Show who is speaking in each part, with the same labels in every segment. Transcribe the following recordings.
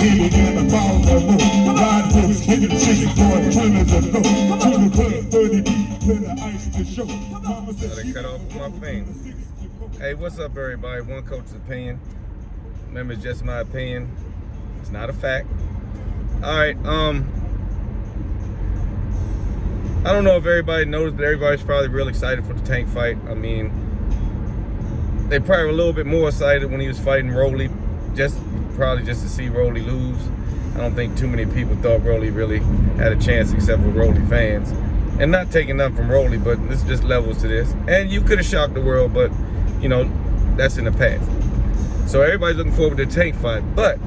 Speaker 1: headed and the balls are low. Ride horse, hit the chicken boy, trailers are low. To the club, 30 deep, to the ice to show. Mama said she
Speaker 2: cut off my thing. Hey, what's up, everybody? One coach's opinion. Remember, it's just my opinion. It's not a fact. All right. I don't know if everybody noticed, but everybody's probably real excited for the Tank fight. I mean, they probably were a little bit more excited when he was fighting Rolly, probably just to see Rolly lose. I don't think too many people thought Rolly really had a chance except for Rolly fans. And not taking nothing from Rolly, but this just levels to this. And you could have shocked the world, but, you know, that's in the past. So everybody's looking forward to the Tank fight. But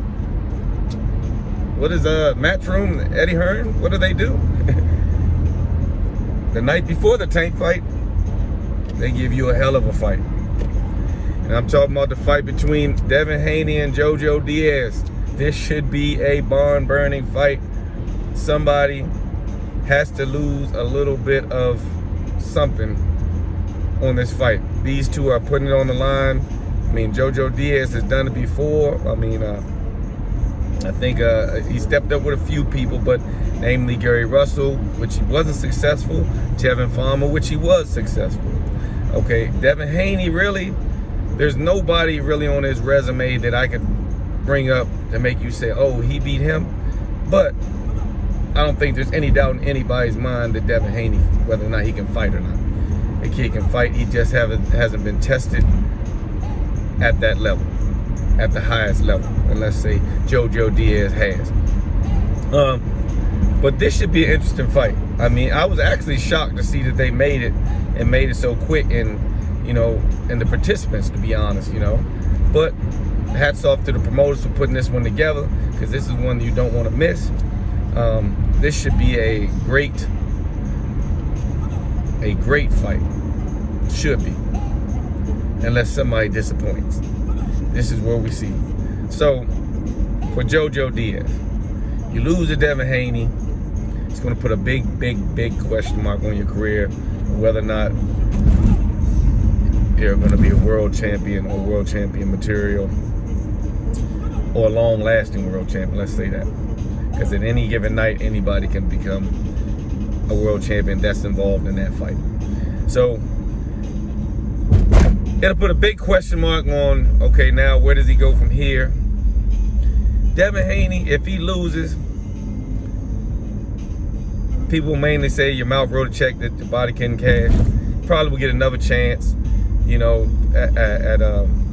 Speaker 2: what is Matchroom, Eddie Hearn, what do they do? The night before the Tank fight, they give you a hell of a fight. And I'm talking about the fight between Devin Haney and JoJo Diaz. This should be a barn-burning fight. Somebody has to lose a little bit of something on this fight. These two are putting it on the line. I mean, JoJo Diaz has done it before. I mean, I think he stepped up with a few people, but namely Gary Russell, which he wasn't successful. Tevin Farmer, which he was successful. Okay, Devin Haney, really, there's nobody really on his resume that I could bring up to make you say, oh, he beat him. But I don't think there's any doubt in anybody's mind that Devin Haney, whether or not he can fight or not. The kid can fight, he just hasn't been tested at that level, at the highest level, and let's say JoJo Diaz has. But this should be an interesting fight. I mean, I was actually shocked to see that they made it and made it so quick, and you know, and the participants, to be honest, you know. But hats off to the promoters for putting this one together, because this is one you don't want to miss. This should be a great fight. Should be, unless somebody disappoints. This is where we see. So, for JoJo Diaz, you lose to Devin Haney, it's going to put a big question mark on your career, whether or not you're going to be a world champion or world champion material, or a long-lasting world champion, let's say that. Because at any given night, anybody can become a world champion that's involved in that fight. So, it'll put a big question mark on, okay, now where does he go from here? Devin Haney, if he loses, people mainly say your mouth wrote a check that your body can cash. Probably will get another chance, you know, at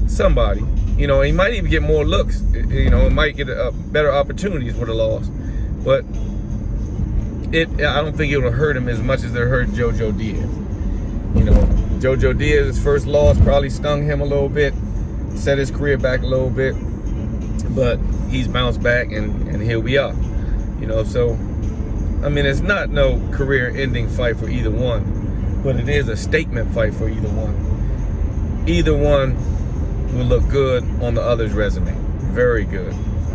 Speaker 2: somebody. You know, he might even get more looks. You know, might get better opportunities with a loss. But I don't think it will hurt him as much as it hurt JoJo Diaz. You know, JoJo Diaz's first loss probably stung him a little bit, set his career back a little bit, but he's bounced back, and here we are. You know, so I mean, it's not no career-ending fight for either one, but it is a statement fight for either one. Either one will look good on the other's resume. Very good,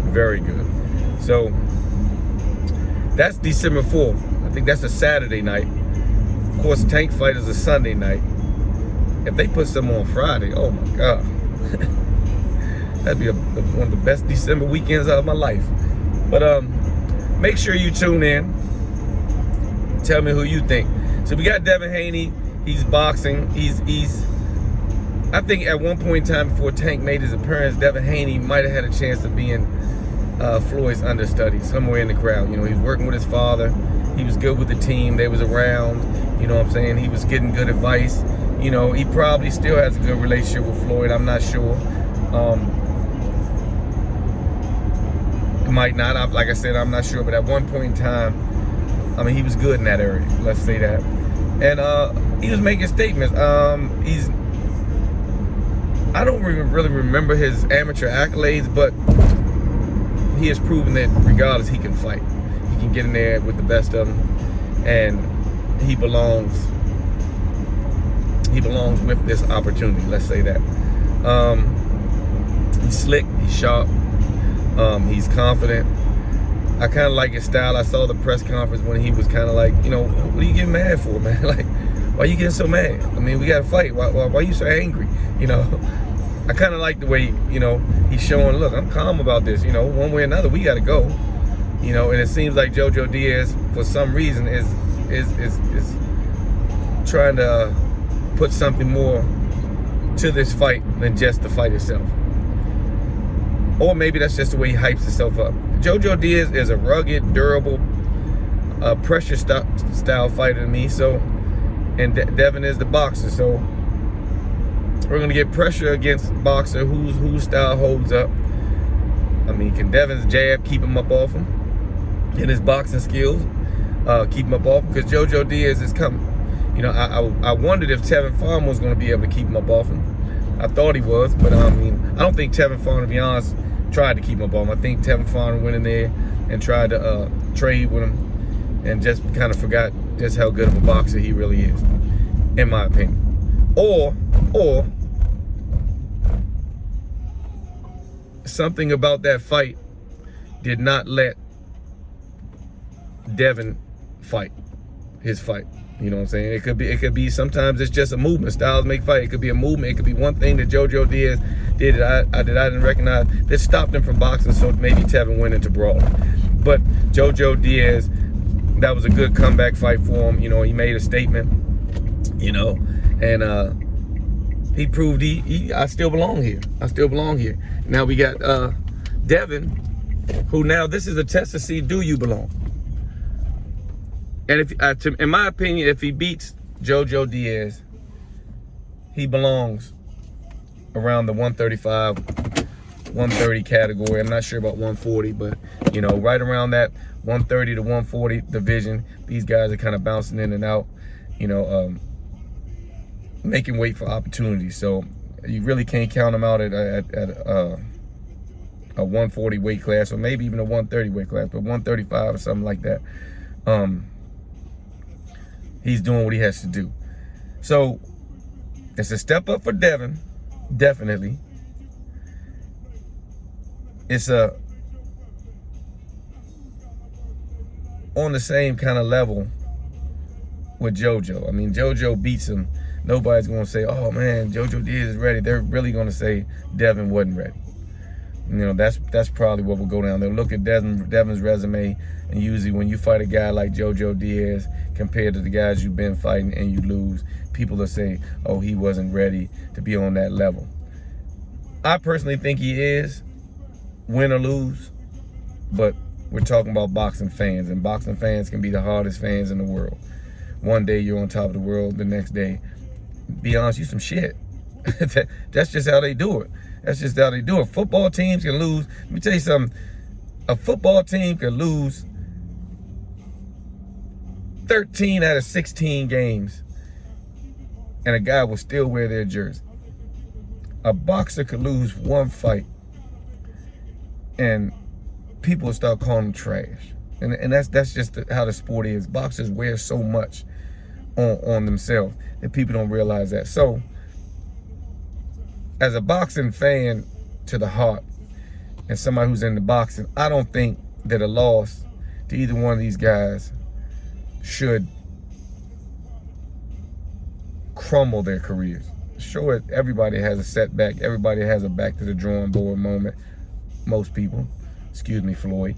Speaker 2: very good. So that's December 4th. I think that's a Saturday night. Of course, Tank fight is a Sunday night. If they put some on Friday, oh my God. That'd be one of the best December weekends of my life. But make sure you tune in. Tell me who you think. So we got Devin Haney. He's boxing. I think at one point in time before Tank made his appearance, Devin Haney might have had a chance of being Floyd's understudy somewhere in the crowd. You know, he was working with his father. He was good with the team. They was around. You know what I'm saying? He was getting good advice. You know, he probably still has a good relationship with Floyd. I'm not sure. Might not. Like I said, I'm not sure. But at one point in time, I mean, he was good in that area. Let's say that. And he was making statements. I don't really remember his amateur accolades, but he has proven that regardless, he can fight. He can get in there with the best of them, and he belongs with this opportunity. Let's say that. He's slick. He's sharp. He's confident. I kind of like his style. I saw the press conference when he was kind of like, you know, what are you getting mad for, man? Like, why are you getting so mad? I mean, we got to fight. Why are you so angry? You know, I kind of like the way, he's showing, look, I'm calm about this, one way or another, we got to go, and it seems like JoJo Diaz, for some reason, is trying to put something more to this fight than just the fight itself. Or maybe that's just the way he hypes himself up. JoJo Diaz is a rugged, durable, pressure style fighter to me. So, and Devin is the boxer. So we're gonna get pressure against boxer whose style holds up. I mean, can Devin's jab keep him up off him? And his boxing skills keep him up off him? Because JoJo Diaz is coming. I wondered if Tevin Farmer was going to be able to keep him up off him. I thought he was, but I don't think Tevin Farmer, to be honest, tried to keep him up off him. I think Tevin Farmer went in there and tried to trade with him and just kind of forgot just how good of a boxer he really is, in my opinion. Or something about that fight did not let Devin fight his fight. You know what I'm saying? It could be sometimes it's just a movement. Styles make fight. It could be a movement. It could be one thing that JoJo Diaz did that I didn't recognize that stopped him from boxing, so maybe Tevin went into brawling. But JoJo Diaz, that was a good comeback fight for him. He made a statement, and he proved I still belong here. I still belong here. Now we got Devin, who now this is a test to see, do you belong? And if, in my opinion, if he beats JoJo Diaz, he belongs around the 135, 130 category. I'm not sure about 140, but, right around that 130 to 140 division, these guys are kind of bouncing in and out, making weight for opportunities. So you really can't count them out at a 140 weight class, or maybe even a 130 weight class, but 135 or something like that. He's doing what he has to do. So it's a step up for Devin, definitely. It's on the same kind of level with JoJo. I mean, JoJo beats him. Nobody's going to say, oh man, JoJo Diaz is ready. They're really going to say Devin wasn't ready. That's probably what will go down. They'll look at Devin's resume, and usually when you fight a guy like JoJo Diaz compared to the guys you've been fighting and you lose, people will say, oh, he wasn't ready to be on that level. I personally think he is, win or lose, but we're talking about boxing fans, and boxing fans can be the hardest fans in the world. One day you're on top of the world, the next day, be honest, you some shit. That's just how they do it. That's just how they do it. Football teams can lose. Let me tell you something. A football team can lose 13 out of 16 games, and a guy will still wear their jersey. A boxer could lose one fight, and people will start calling him trash. And that's just how the sport is. Boxers wear so much on themselves that people don't realize that. So, as a boxing fan to the heart, and somebody who's into boxing, I don't think that a loss to either one of these guys should crumble their careers. Sure, everybody has a setback. Everybody has a back to the drawing board moment. Most people, excuse me, Floyd.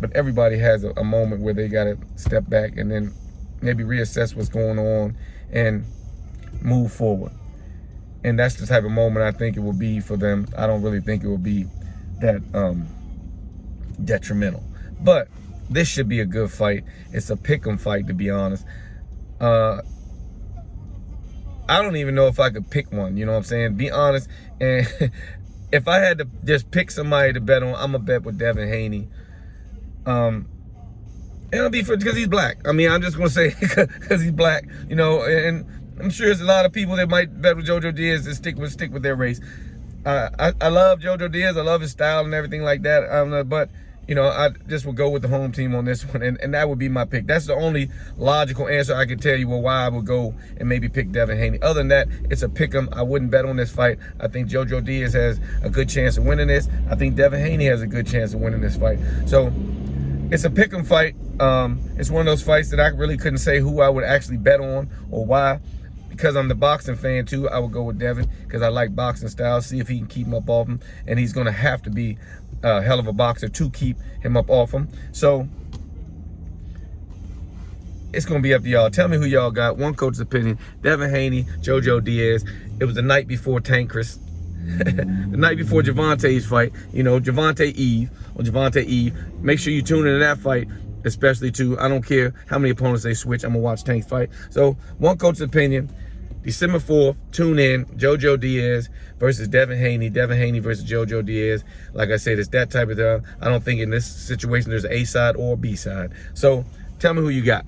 Speaker 2: But everybody has a moment where they got to step back and then maybe reassess what's going on and move forward. And that's the type of moment I think it will be for them. I don't really think it will be that detrimental. But this should be a good fight. It's a pick'em fight, to be honest. I don't even know if I could pick one, you know what I'm saying? Be honest. And if I had to just pick somebody to bet on, I'm going to bet with Devin Haney. And it'll be because he's black. I mean, I'm just going to say because he's black, and I'm sure there's a lot of people that might bet with JoJo Diaz to stick with their race. I love JoJo Diaz. I love his style and everything like that. But, I just would go with the home team on this one. And that would be my pick. That's the only logical answer I could tell you why I would go and maybe pick Devin Haney. Other than that, it's a pick 'em. I wouldn't bet on this fight. I think JoJo Diaz has a good chance of winning this. I think Devin Haney has a good chance of winning this fight. So it's a pick 'em fight. It's one of those fights that I really couldn't say who I would actually bet on or why. because I'm the boxing fan too, I would go with Devin because I like boxing style. See if he can keep him up off him, and he's gonna have to be a hell of a boxer to keep him up off him. So it's gonna be up to y'all. Tell me who y'all got. One coach's opinion: Devin Haney, JoJo Diaz. It was the night before Tank Chris. The night before Javante's fight, you know, Javante Eve. Make sure you tune into that fight, especially too. I don't care how many opponents they switch. I'm gonna watch Tank's fight. So one coach's opinion: December 4th, tune in. JoJo Diaz versus Devin Haney. Devin Haney versus JoJo Diaz. Like I said, it's that type of I don't think in this situation there's an A side or a B side. So tell me who you got.